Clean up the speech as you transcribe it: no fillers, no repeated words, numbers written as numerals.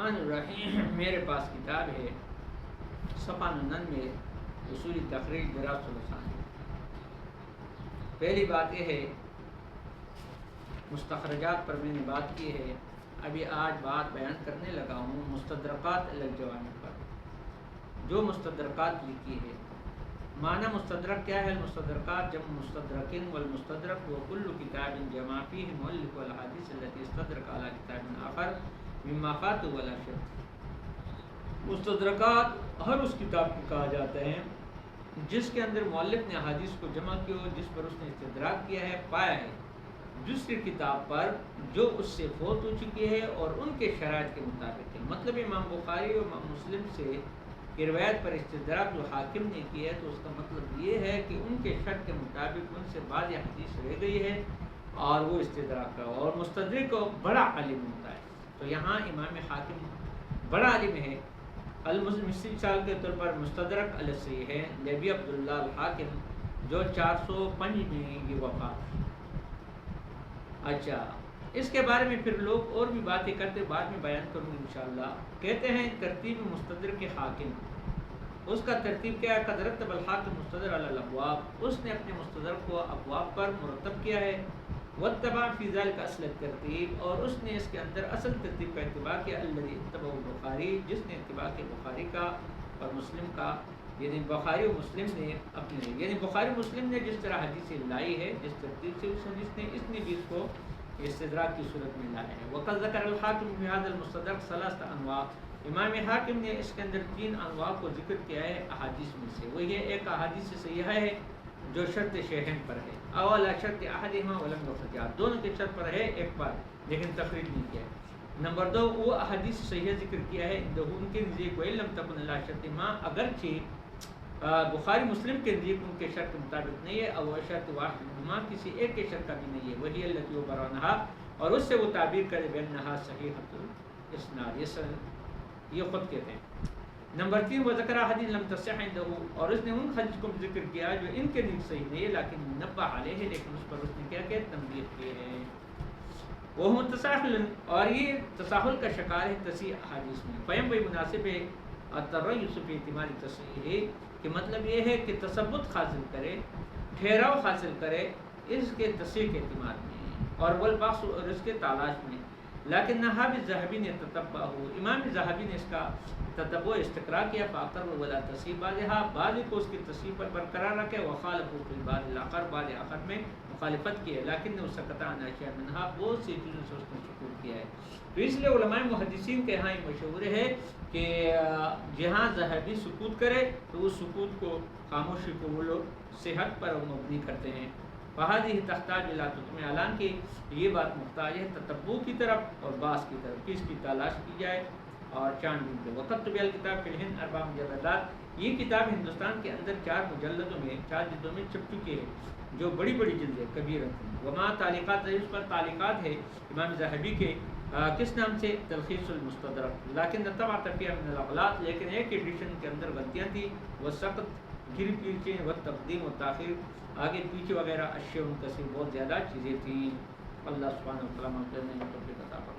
الرحمن الرحیم میرے پاس کتاب ہے صفحہ 99 اصولی تخریج دراز الرسان۔ پہلی بات یہ ہے مستخرجات پر میں نے بات کی ہے، ابھی آج بات بیان کرنے لگا ہوں مستدرکات علی الجوامع پر۔ جو مستدرکات لکھی ہے، معنی مستدرک کیا ہے؟ المستدرکات جمع مستدرکن، والمستدرک وکل کتاب جمع فیہ مؤلف الحدیث التي استدرک علی کتاب آخر مما فات ولا شک۔ مستدرکات ہر اس کتاب کو کہا جاتا ہے جس کے اندر مؤلف نے حدیث کو جمع کیا ہو، جس پر اس نے استدراک کیا ہے، پایا ہے دوسری کتاب پر جو اس سے فوت ہو چکی ہے اور ان کے شرائط کے مطابق ہے۔ مطلب امام بخاری اور امام مسلم سے کی روایت پر استدراک جو حاکم نے کیا ہے تو اس کا مطلب یہ ہے کہ ان کے شرط کے مطابق ان سے بعض حدیث رہ گئی ہے اور وہ استدراک کا، اور مستدرک کو بڑا عالم ہوتا ہے۔ تو یہاں امام حاکم بڑا عالم ہے۔ مثال کے طور پر مستدرک علی الصحیح ہے لابی عبداللہ الحاکم جو 405 میں یہ وفات ہے۔ اچھا، اس کے بارے میں پھر لوگ اور بھی باتیں کرتے، بعد میں بیان کروں انشاءاللہ۔ کہتے ہیں ترتیب مستدرک حاکم، اس کا ترتیب کیا ہے؟ قد رتب الحاکم مستدرک علی الابواب، اس نے اپنے مستدرک کو ابواب پر مرتب کیا ہے۔ واتبع فی ذلک اصل الترتیب، اور اس نے اس کے اندر اصل ترتیب کا اتباع کیا، الذی اتبعہ البخاری، جس نے اتباع کیا بخاری کا اور مسلم کا، یعنی بخاری و مسلم نے اپنے، یعنی بخاری مسلم نے جس طرح حدیث لائی ہے جس ترتیب سے اس حدیث نے، اس نے بھی اس کو استدراک کی صورت میں لایا ہے۔ وقد ذکر الحاکم فی ھذا المستدرک ثلاث انواع، امام حاکم نے اس کے اندر 3 انواع کو ذکر کیا ہے احادیث میں سے۔ وہ یہ ایک احادیث صحیحہ ہے جو شرط شیخین پر ہے، اولا شرط احدہما ولم یخرجا، دونوں کے شرط پر ہے ایک بار لیکن تخریج نہیں کیا ہے۔ نمبر 2 وہ احادیث صحیحہ ذکر کیا ہے ان کے نزدیک وَإِن لَمْ تَكُنْ عَلَىٰ شَرْطِ مَا، اگرچہ بخاری مسلم کے نزدیک ان کے شرط کے مطابق نہیں ہے، او شرط واحد منہما، کسی ایک کے شرط کا بھی نہیں ہے، وہی التي عبر عنها، اور اس سے وہ تعبیر کرے بأنها صحیحۃ الاسناد، یہ خود کہتے ہیں۔ نمبر 3 وہ ذکر حدیث لم تصح عنده، اور اس نے ان حدیث کو ذکر کیا جو ان کے نزدیک صحیح نہیں ہے لیکن نبہ علیہ، لیکن اس پر اس نے کیا کہ تنبیہ کی ہے۔ وہ متساہل، اور یہ تساہل کا شکار ہے تصحیح احادیث میں۔ فیم بھائی مناسب ہے التریث فی اعتماد تصحیح، کہ مطلب یہ ہے کہ تثبت حاصل کرے، ٹھہراؤ حاصل کرے اس کے تصحیح کے اعتماد میں، اور والبحث، اور اس کے تلاش میں۔ لیکن نہاب الذہبی نے تتبع ہو، امام ذہبی نے اس کا تتبع استقرا کیا، فاقر ولا تصحیح بعضها، بعض کو اس کی تصحیح پر برقرار رکھے، وخالف فی البعض الاخر، بعض آخر میں مخالفت کی ہے، لیکن نے سکت عن اشیاء منها، بہت سی چیزوں سے اس نے سکوت کیا ہے۔ تو اس لیے علماء محدثین کے یہاں یہ مشہور ہے کہ جہاں ذہبی سکوت کرے تو اس سکوت کو، خاموشی کو وہ لوگ صحت پر مبنی کرتے ہیں۔ فہذه تحتاج الى تتمہ، اعلان کی یہ بات محتاج ہے تتبع کی طرف اور باس کی طرف، کہ اس کی تلاش کی جائے اور چاند بین کے وقت طبیع الکتاب فی الہند 4 مجلدات، یہ کتاب ہندوستان کے اندر 4 مجلدوں میں، 4 جلدوں میں چھپ چکی ہے جو بڑی بڑی جلدیں کبیر ہیں۔ وما تعلیقات، اس پر تعلیقات ہے امام ذہبی کے، کس نام سے؟ تلخیص المستدرک، لیکن طبع فیہا من الاغلاط، لیکن ایک ایڈیشن کے اندر غلطیاں تھیں، وسقط، گر پیچھے، والتقدیم والتاخیر، آگے پیچھے وغیرہ، اشیاء کثیر، بہت زیادہ چیزیں تھیں۔ اللہ سبحانہ و تعالیٰ ہمیں توفیق عطا فرمائے۔